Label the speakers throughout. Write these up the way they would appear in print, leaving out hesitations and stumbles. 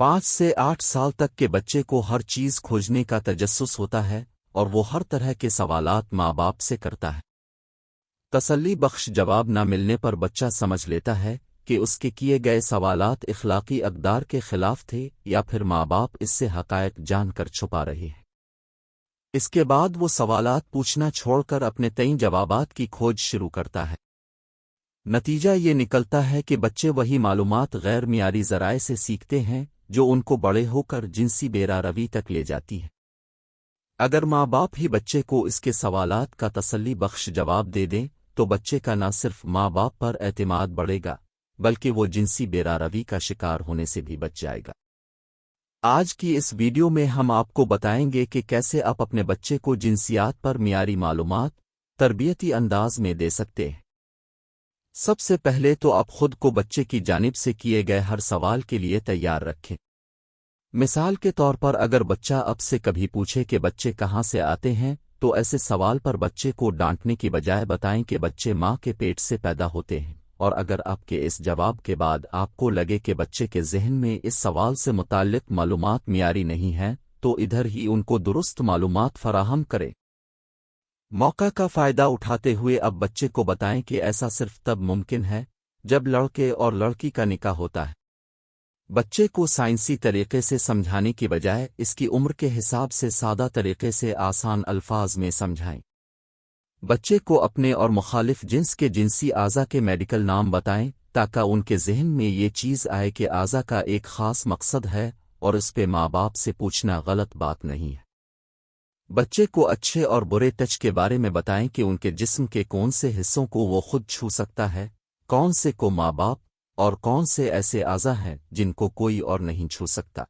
Speaker 1: 5 से 8 साल तक के बच्चे को हर चीज खोजने का तजस्सुस होता है और वो हर तरह के सवालात माँ बाप से करता है। तसल्ली बख्श जवाब न मिलने पर बच्चा समझ लेता है कि उसके किए गए सवालात इखलाकी अक़दार के खिलाफ थे या फिर माँ बाप इससे हक़ायक़ जानकर छुपा रहे हैं। इसके बाद वो सवालात पूछना छोड़कर अपने तय जवाबात की खोज शुरू करता है। नतीजा ये निकलता है कि बच्चे वही मालूमात गैर मियारी ज़राए से सीखते हैं जो उनको बड़े होकर जिनसी बेरारवी तक ले जाती है। अगर माँ बाप ही बच्चे को इसके सवालात का तसल्ली बख्श जवाब दे दें तो बच्चे का न सिर्फ माँ बाप पर एतमाद बढ़ेगा बल्कि वो जिनसी बेरारवी का शिकार होने से भी बच जाएगा। आज की इस वीडियो में हम आपको बताएंगे कि कैसे आप अपने बच्चे को जिनसियात पर मियारी मालूमात तरबियती अंदाज में दे सकते हैं। सबसे पहले तो आप खुद को बच्चे की जानिब से किए गए हर सवाल के लिए तैयार रखें। मिसाल के तौर पर अगर बच्चा अब से कभी पूछे कि बच्चे कहाँ से आते हैं तो ऐसे सवाल पर बच्चे को डांटने की बजाय बताएं कि बच्चे माँ के पेट से पैदा होते हैं। और अगर आपके इस जवाब के बाद आपको लगे कि बच्चे के ज़हन में इस सवाल से मुताल्लिक़ मालूमात मियारी नहीं हैं तो इधर ही उनको दुरुस्त मालूमात फराहम करें। मौका का फ़ायदा उठाते हुए अब बच्चे को बताएं कि ऐसा सिर्फ तब मुमकिन है जब लड़के और लड़की का निकाह होता है। बच्चे को साइंसी तरीके से समझाने की बजाय इसकी उम्र के हिसाब से सादा तरीके से आसान अल्फाज में समझाएं। बच्चे को अपने और मुखालिफ जिन्स के जिनसी आज़ा के मेडिकल नाम बताएं ताकि उनके जहन में ये चीज़ आए कि आज़ा का एक ख़ास मकसद है और इस पे माँ बाप से पूछना गलत बात नहीं है। बच्चे को अच्छे और बुरे टच के बारे में बताएं कि उनके जिस्म के कौन से हिस्सों को वो खुद छू सकता है, कौन से को माँ बाप और कौन से ऐसे आज़ा हैं जिनको कोई और नहीं छू सकता।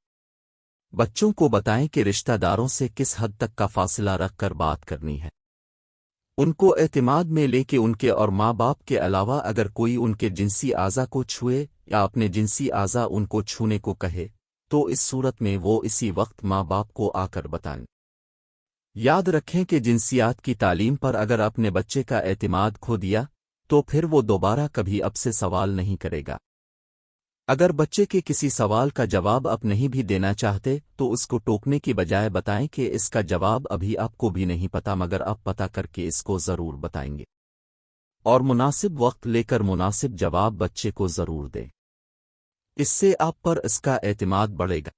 Speaker 1: बच्चों को बताएं कि रिश्तेदारों से किस हद तक का फासला रखकर बात करनी है। उनको एतमाद में ले कि उनके और माँ बाप के अलावा अगर कोई उनके जिनसी आज़ा को छुए या अपने जिनसी आज़ा उनको छूने को कहे तो इस सूरत में वो इसी वक्त माँ बाप को आकर बताएं। याद रखें कि जिनसियात की तालीम पर अगर अपने बच्चे का एतमाद खो दिया तो फिर वो दोबारा कभी अब से सवाल नहीं करेगा। अगर बच्चे के किसी सवाल का जवाब आप नहीं भी देना चाहते तो उसको टोकने की बजाय बताएं कि इसका जवाब अभी आपको भी नहीं पता मगर आप पता करके इसको ज़रूर बताएंगे। और मुनासिब वक्त लेकर मुनासिब जवाब बच्चे को ज़रूर दें। इससे आप पर इसका एतमाद बढ़ेगा।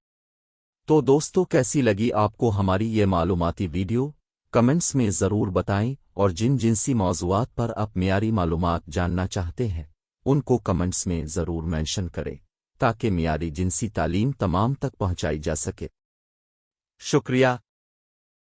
Speaker 1: तो दोस्तों, कैसी लगी आपको हमारी ये मालूमाती वीडियो? कमेंट्स में ज़रूर बताएं और जिन जिनसी मौज़ूआत पर आप मियारी मालूमात जानना चाहते हैं उनको कमेंट्स में ज़रूर मेंशन करें ताकि मियारी जिनसी तालीम तमाम तक पहुंचाई जा सके। शुक्रिया।